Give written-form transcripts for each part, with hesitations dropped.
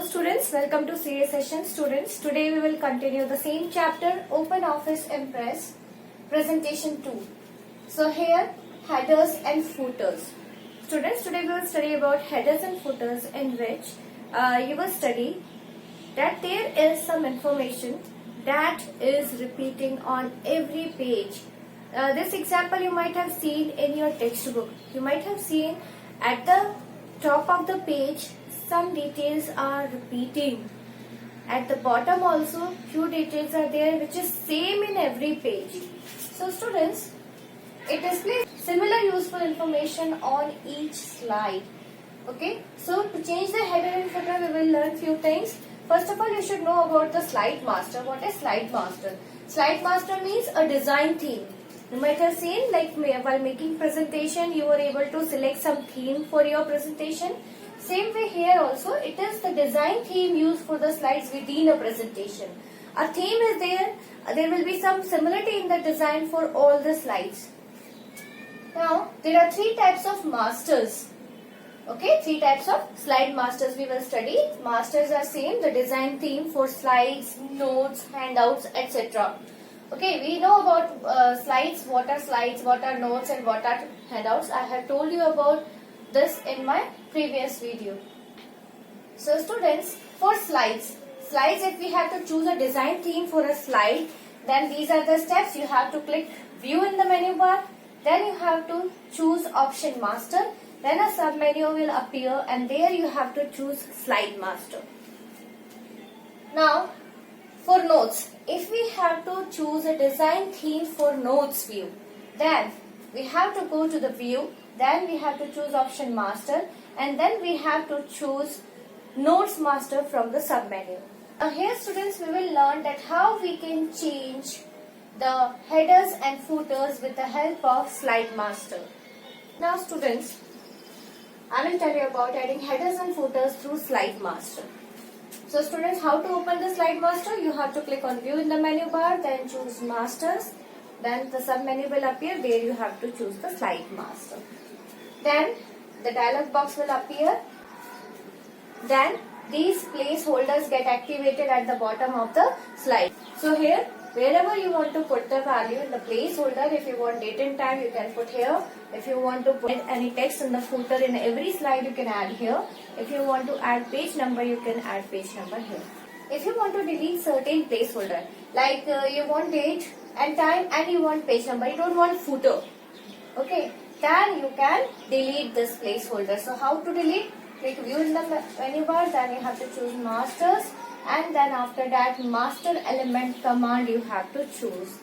students, welcome to CA session. Students, today we will continue the same chapter, Open Office Impress, presentation 2. So here, headers and footers. Students, today we will study about headers and footers, in which you will study that there is some information that is repeating on every page. This example you might have seen in your textbook. You might have seen at the top of the page some details are repeating. At the bottom also few details are there which is same in every page. So students, it displays similar useful information on each slide. Okay, so to change the header and footer we will learn few things. First of all, you should know about the slide master. What is slide master? Slide master means a design theme. You might have seen, like while making presentation you were able to select some theme for your presentation. Same way here also, it is the design theme used for the slides within a presentation. A theme is there, there will be some similarity in the design for all the slides. Now, there are three types of masters. Okay, three types of slide masters we will study. Masters are same, the design theme for slides, notes, handouts, etc. Okay, we know about slides, what are notes and what are handouts. I have told you about this in my previous video. So students, for slides if we have to choose a design theme for a slide, then these are the steps. You have to click view in the menu bar, then you have to choose option master, then a sub menu will appear and there you have to choose slide master. Now for notes, if we have to choose a design theme for notes view, then we have to go to the view, then we have to choose option master and then we have to choose notes master from the sub menu. Now here students, we will learn that how we can change the headers and footers with the help of slide master. Now students, I will tell you about adding headers and footers through slide master. So students, how to open the slide master? You have to click on view in the menu bar, then choose masters, then the sub menu will appear, there you have to choose the slide master. Then the dialog box will appear. Then these placeholders get activated at the bottom of the slide. So here, wherever you want to put the value in the placeholder, if you want date and time you can put here. If you want to put any text in the footer in every slide you can add here. If you want to add page number you can add page number here. If you want to delete certain placeholder, like you want date and time and you want page number, you don't want footer, okay, then you can delete this placeholder. So how to delete? Click view in the menu bar, then you have to choose masters and then after that master element command you have to choose.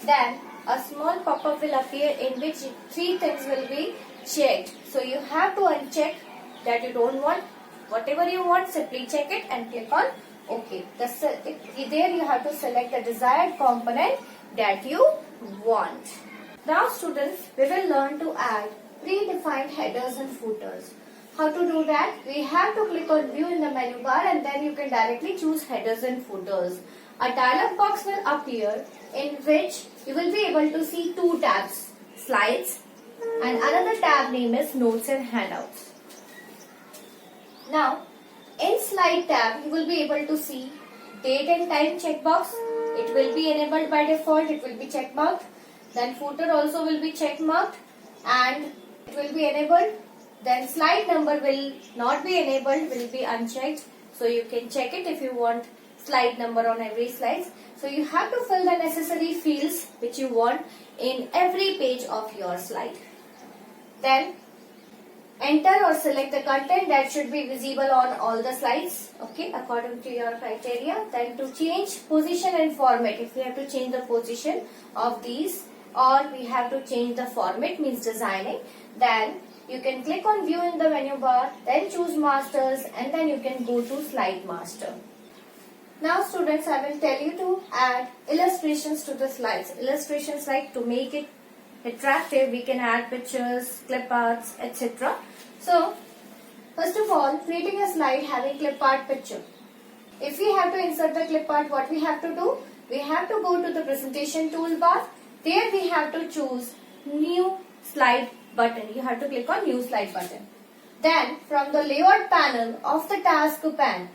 Then a small pop-up will appear in which three things will be checked. So you have to uncheck that you don't want. Whatever you want, simply check it and click on OK. There you have to select the desired component that you want. Now students, we will learn to add predefined headers and footers. How to do that? We have to click on view in the menu bar and then you can directly choose headers and footers. A dialog box will appear in which you will be able to see two tabs, slides and another tab name is notes and handouts. Now in slide tab you will be able to see date and time checkbox. It will be enabled by default, it will be check marked. Then footer also will be check marked and it will be enabled. Then slide number will not be enabled, will be unchecked. So you can check it if you want slide number on every slide. So you have to fill the necessary fields which you want in every page of your slide. Then enter or select the content that should be visible on all the slides, okay, according to your criteria. Then to change position and format, if we have to change the position of these or we have to change the format, means designing, then you can click on view in the menu bar, then choose masters and then you can go to slide master. Now students, I will tell you to add illustrations to the slides. Illustrations, like to make it attractive, we can add pictures, clip arts, etc. So first of all, creating a slide having clip art picture. If we have to insert the clip art, what we have to do? We have to go to the presentation toolbar. There we have to choose new slide button. You have to click on new slide button. Then from the layout panel of the task pane,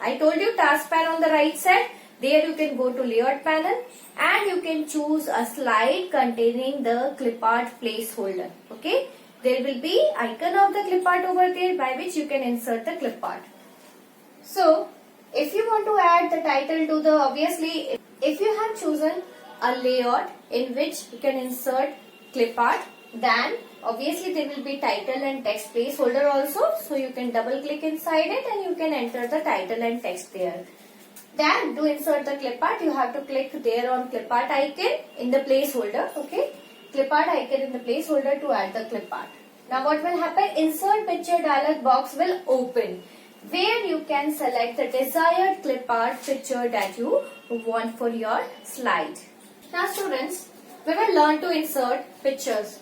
I told you task pane on the right side. There you can go to layout panel and you can choose a slide containing the clipart placeholder. Okay. There will be icon of the clipart over there by which you can insert the clipart. So, if you want to add the title to the, obviously, if you have chosen a layout in which you can insert clipart, then obviously there will be title and text placeholder also. So, you can double click inside it and you can enter the title and text there. Then to insert the clipart, you have to click there on clipart icon in the placeholder. Okay, clipart icon in the placeholder to add the clipart. Now what will happen? Insert picture dialog box will open, where you can select the desired clipart picture that you want for your slide. Now students, we will learn to insert pictures.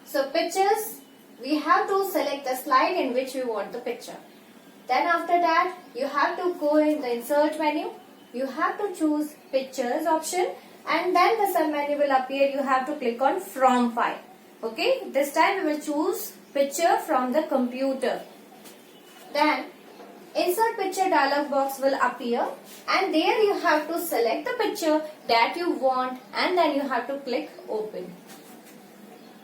So pictures, we have to select the slide in which we want the picture. Then after that, you have to go in the insert menu. You have to choose pictures option and then the sub menu will appear. You have to click on from file. Okay, this time we will choose picture from the computer. Then insert picture dialog box will appear and there you have to select the picture that you want and then you have to click open.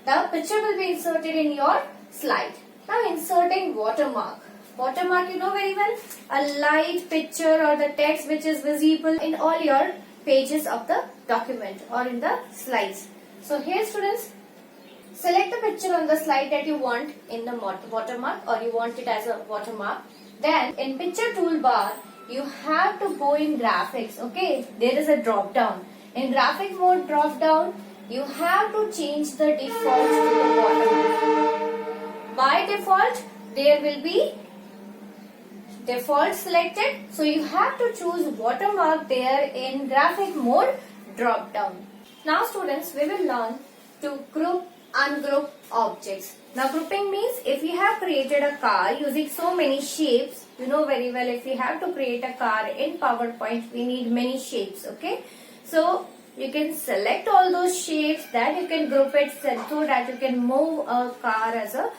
The picture will be inserted in your slide. Now inserting watermark. Watermark you know very well, a light picture or the text which is visible in all your pages of the document or in the slides. So here students, select the picture on the slide that you want in the watermark or you want it as a watermark. Then in picture toolbar, you have to go in graphics. Okay, there is a drop down. In graphic mode drop down, you have to change the default to the watermark. By default, there will be default selected. So you have to choose watermark there in graphic mode drop down. Now students, we will learn to group, ungroup objects. Now grouping means if we have created a car using so many shapes, you know very well if we have to create a car in PowerPoint, we need many shapes. Okay, so you can select all those shapes, then you can group it so that you can move a car as a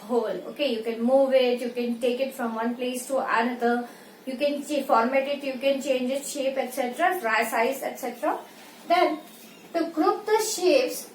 whole. Okay, you can move it, you can take it from one place to another, you can format it, you can change its shape, etc., size, etc. Then to group the shapes,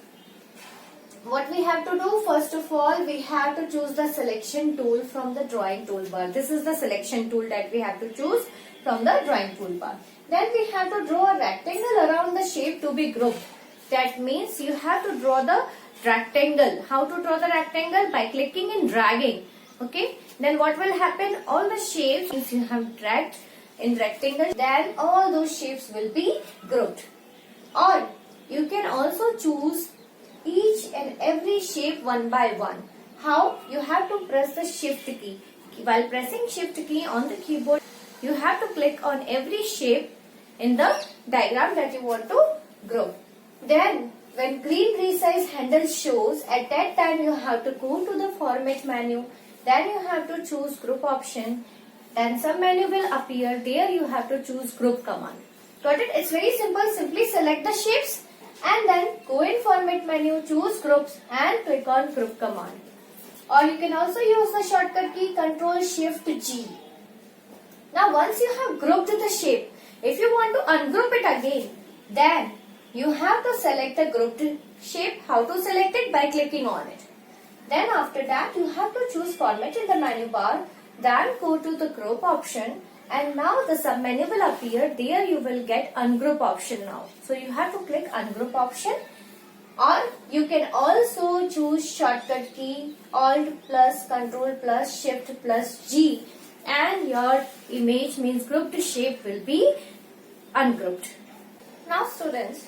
what we have to do, first of all, we have to choose the selection tool from the drawing toolbar. This is the selection tool that we have to choose from the drawing toolbar. Then we have to draw a rectangle around the shape to be grouped. That means you have to draw the rectangle. How to draw the rectangle? By clicking and dragging. Okay. Then what will happen? All the shapes you have dragged in rectangle, then all those shapes will be grouped. Or you can also choose each and every shape one by one. How? You have to press the shift key. While pressing shift key on the keyboard, you have to click on every shape in the diagram that you want to group. Then when green resize handle shows, at that time you have to go to the format menu. Then you have to choose group option. Then some menu will appear. There you have to choose group command. Got it? It's very simple. Simply select the shapes and then go in format menu, choose groups and click on group command. Or you can also use the shortcut key Ctrl Shift G. Now once you have grouped the shape, if you want to ungroup it again, then you have to select the grouped shape. How to select it? By clicking on it. Then after that you have to choose format in the menu bar. Then go to the group option and now the sub menu will appear. There you will get ungroup option now. So you have to click ungroup option. Or you can also choose shortcut key Alt plus Ctrl plus Shift plus G and your image means grouped shape will be ungrouped. Now students,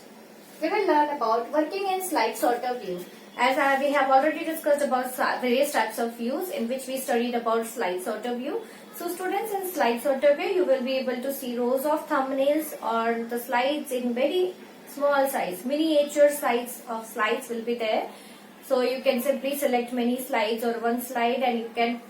we will learn about working in slide sorter view. As we have already discussed about various types of views in which we studied about slide sorter view. So students, in slide sorter view you will be able to see rows of thumbnails or the slides in very small size. Miniature size of slides will be there. So you can simply select many slides or one slide and you can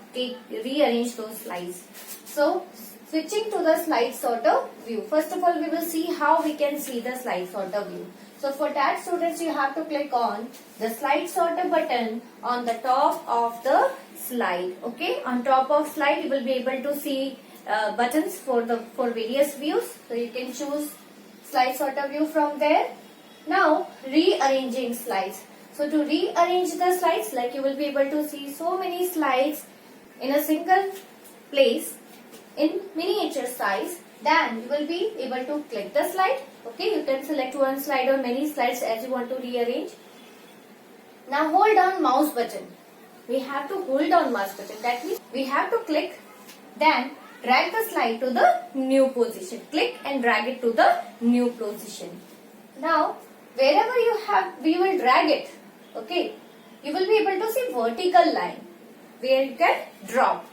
rearrange those slides. So switching to the slide sorter view. First of all, we will see how we can see the slide sorter view. So for that students, you have to click on the slide sorter button on the top of the slide. Okay, on top of slide you will be able to see buttons for various views. So you can choose slide sorter view from there. Now rearranging slides. So to rearrange the slides, like you will be able to see so many slides in a single place in miniature size, then you will be able to click the slide. Okay, you can select one slide or many slides as you want to rearrange. Now hold down mouse button. We have to hold down mouse button. That means we have to click, then drag the slide to the new position. Click and drag it to the new position. Now wherever we will drag it. Okay, you will be able to see vertical line where you can drop.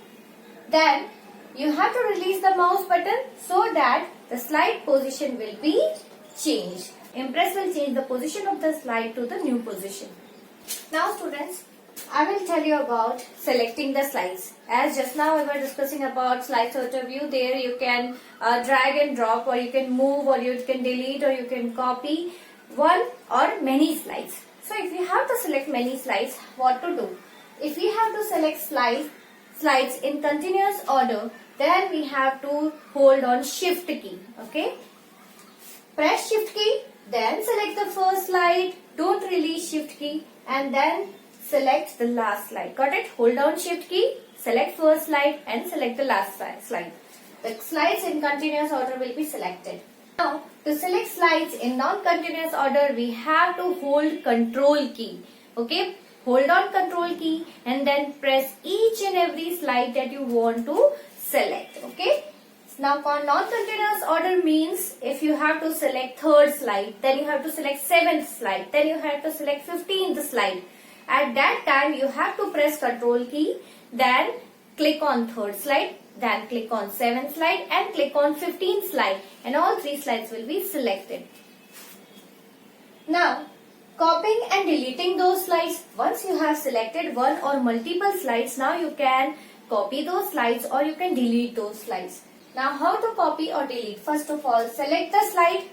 Then you have to release the mouse button so that the slide position will be changed. Impress will change the position of the slide to the new position. Now students, I will tell you about selecting the slides. As just now we were discussing about slide sorter view, there you can drag and drop, or you can move, or you can delete, or you can copy one or many slides. So if you have to select many slides, what to do? If we have to select slides in continuous order, then we have to hold on shift key. Okay, press shift key, then select the first slide, don't release shift key, and then select the last slide. Got it? Hold down shift key, select first slide and select the last slide. The slides in continuous order will be selected. Now to select slides in non-continuous order, we have to hold control key. Okay, hold on control key and then press each and every slide that you want to select. Okay, now non-continuous order means if you have to select third slide, then you have to select seventh slide, then you have to select 15th slide. At that time you have to press control key, then click on third slide, then click on 7th slide and click on 15th slide, and all three slides will be selected. Now copying and deleting those slides. Once you have selected one or multiple slides, now you can copy those slides or you can delete those slides. Now how to copy or delete? First of all, select the slide.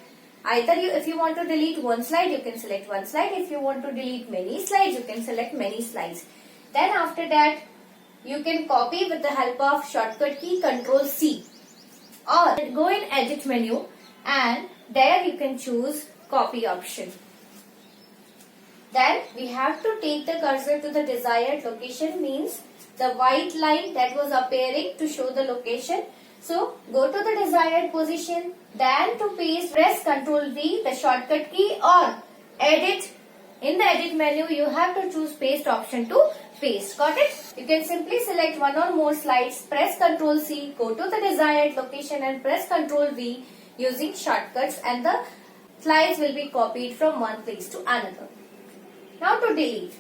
Either if you want to delete one slide, you can select one slide. If you want to delete many slides, you can select many slides. Then after that, you can copy with the help of shortcut key Ctrl C. Or go in edit menu and there you can choose copy option. Then we have to take the cursor to the desired location, means the white line that was appearing to show the location. So go to the desired position, then to paste press Ctrl V, the shortcut key, or edit. In the edit menu you have to choose paste option to paste. Got it? You can simply select one or more slides, press Ctrl C, go to the desired location and press Ctrl V using shortcuts, and the slides will be copied from one place to another. Now to delete.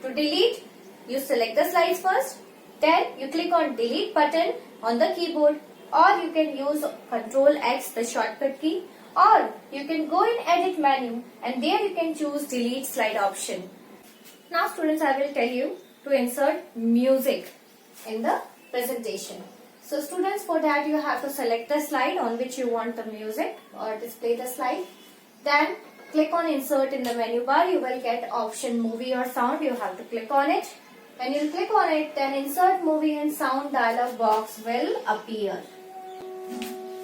To delete, you select the slides first, then you click on delete button on the keyboard, or you can use Ctrl X, the shortcut key, or you can go in edit menu and there you can choose delete slide option. Now students, I will tell you to insert music in the presentation. So students, for that you have to select the slide on which you want the music or display the slide. Then click on insert in the menu bar. You will get option movie or sound. You have to click on it. When you click on it, then insert movie and sound dialog box will appear.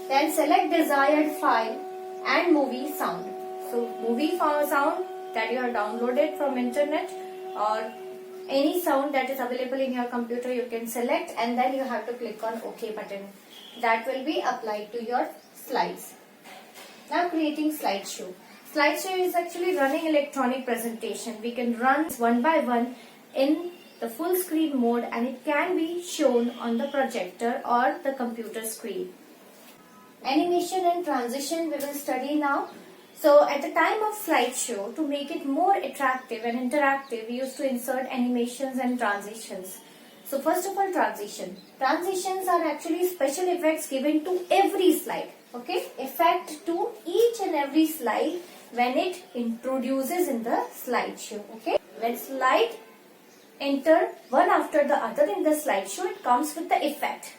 Then select desired file and movie sound. So movie sound that you have downloaded from internet or any sound that is available in your computer, you can select, and then you have to click on OK button. That will be applied to your slides. Now creating slideshow. Slideshow is actually running electronic presentation. We can run one by one in the full screen mode, and it can be shown on the projector or the computer screen. Animation and transition we will study now. So at the time of slideshow, to make it more attractive and interactive, we used to insert animations and transitions. So first of all, transition. Transitions are actually special effects given to every slide. Okay, effect to each and every slide when it introduces in the slideshow. Okay, when slide enter one after the other in the slideshow, it comes with the effect.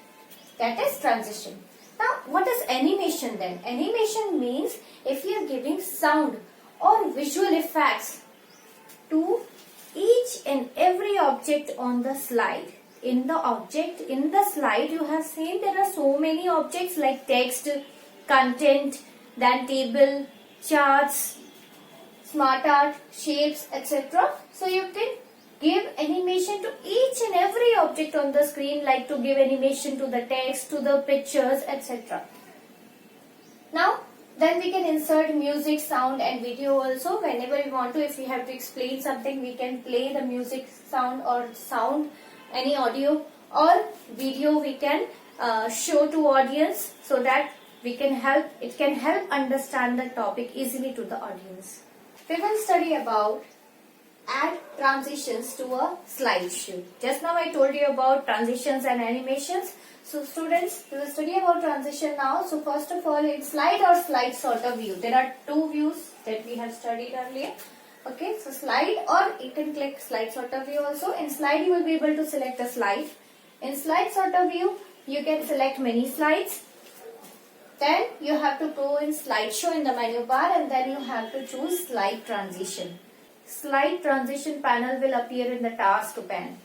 That is transition. Now, what is animation then? Animation means if you are giving sound or visual effects to each and every object on the slide. in the object, in the slide you have seen there are so many objects like text, content, then table, charts, smart art, shapes, etc. So you can give animation to each and every object on the screen, like to give animation to the text, to the pictures, etc. Now then we can insert music, sound and video also whenever we want to. If we have to explain something, we can play the music, sound or sound, any audio or video we can show to audience, so that it can help understand the topic easily to the audience. We will study about add transitions to a slideshow. Just now I told you about transitions and animations. So students, we will study about transition now. So first of all, in slide or slide sort of view, there are two views that we have studied earlier. Okay, so slide, or you can click slide sort of view also. In slide you will be able to select a slide. In slide sort of view, you can select many slides. Then you have to go in slideshow in the menu bar, and then you have to choose slide transition. Slide transition panel will appear in the task pane.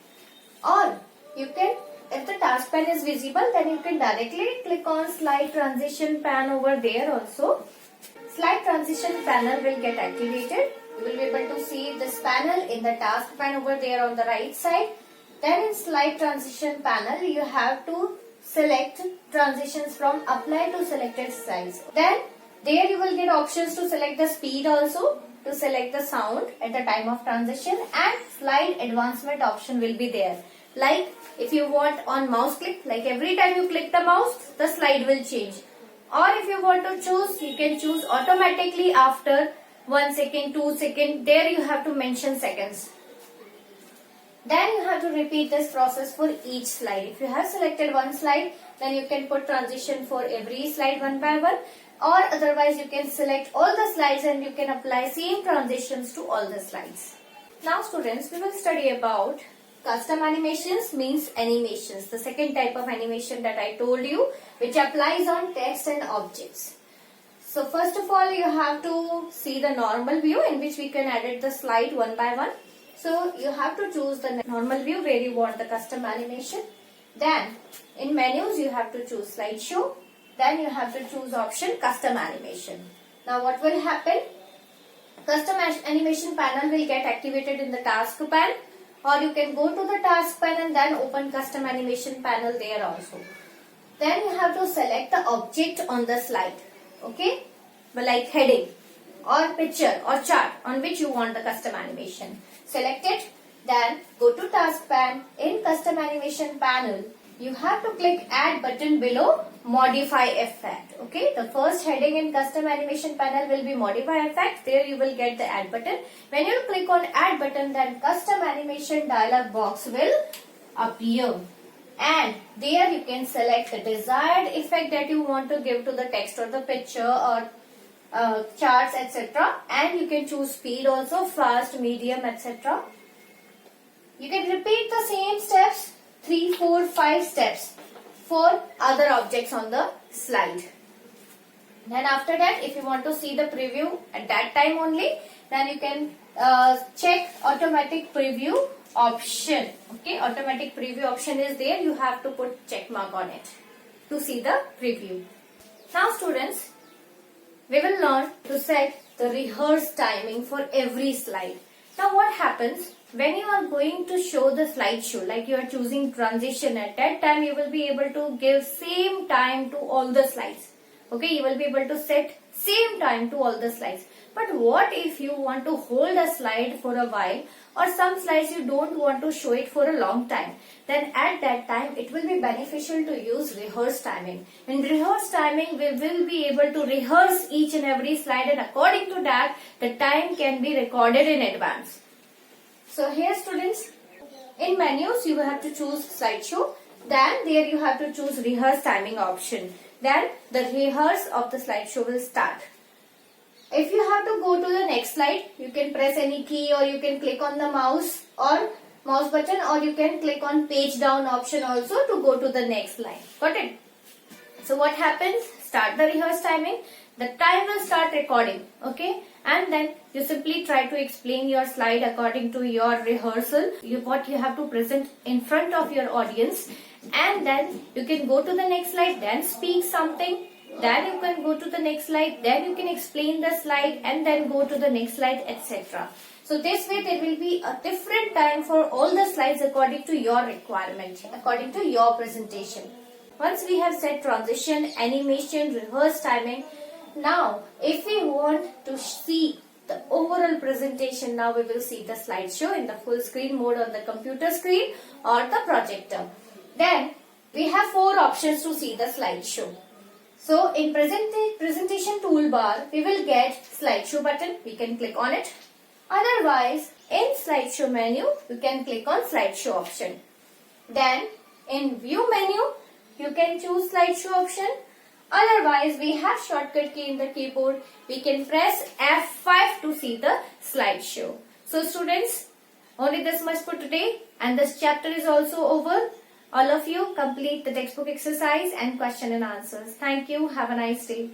Or you can, if the task pane is visible, then you can directly click on slide transition pan over there also. Slide transition panel will get activated. You will be able to see this panel in the task pane over there on the right side. Then in slide transition panel, you have to select transitions from apply to selected slides. Then there you will get options to select the speed also, to select the sound at the time of transition, and slide advancement option will be there. Like if you want on mouse click, like every time you click the mouse, the slide will change. Or if you want to choose, you can choose automatically after 1 second, 2 seconds. There you have to mention seconds. Then you have to repeat this process for each slide. If you have selected one slide, then you can put transition for every slide one by one. Or otherwise you can select all the slides and you can apply same transitions to all the slides. Now students, we will study about custom animations, means animations. The second type of animation that I told you, which applies on text and objects. So first of all, you have to see the normal view in which we can edit the slide one by one. So you have to choose the normal view where you want the custom animation. Then in menus you have to choose slideshow. Then you have to choose option custom animation. Now what will happen? Custom animation panel will get activated in the task pane, or you can go to the task pane and then open custom animation panel there also. Then you have to select the object on the slide. Okay, but like heading or picture or chart on which you want the custom animation. Select it, then go to task pane. In custom animation panel, you have to click add button below modify effect. Okay, the first heading in custom animation panel will be modify effect. There you will get the add button. When you click on add button, then custom animation dialog box will appear. And there you can select the desired effect that you want to give to the text or the picture or charts, etc. And you can choose speed also, fast, medium, etc. You can repeat the same steps, 3, 4, 5 steps for other objects on the slide. Then after that, if you want to see the preview at that time only, then you can check automatic preview option. Okay, automatic preview option is there. You have to put check mark on it to see the preview. Now students, we will learn to set the rehearse timing for every slide. Now what happens when you are going to show the slideshow, like you are choosing transition, at that time you will be able to give same time to all the slides. Okay, you will be able to set same time to all the slides. But what if you want to hold a slide for a while, or some slides you don't want to show it for a long time? Then at that time it will be beneficial to use rehearse timing. In rehearse timing, we will be able to rehearse each and every slide, and according to that the time can be recorded in advance. So here students, in menus you have to choose slideshow. Then there you have to choose rehearse timing option. Then the rehearse of the slideshow will start. If you have to go to the next slide, you can press any key, or you can click on the mouse or mouse button, or you can click on page down option also to go to the next line. Got it? So what happens? Start the rehearse timing. the time will start recording. Okay, and then you simply try to explain your slide according to your rehearsal, what you have to present in front of your audience, and then you can go to the next slide, then speak something, then you can go to the next slide, then you can explain the slide, and then go to the next slide, etc. So this way there will be a different time for all the slides according to your requirement, according to your presentation. Once we have set transition, animation, rehearse timing, now if we want to see the overall presentation, now we will see the slideshow in the full screen mode on the computer screen or the projector. Then we have 4 options to see the slideshow. So in presentation toolbar, we will get slideshow button. We can click on it. Otherwise, in slideshow menu, you can click on slideshow option. Then in view menu, you can choose slideshow option. Otherwise, we have shortcut key in the keyboard. We can press F5 to see the slideshow. So students, only this much for today, and this chapter is also over. All of you complete the textbook exercise and question and answers. Thank you. Have a nice day.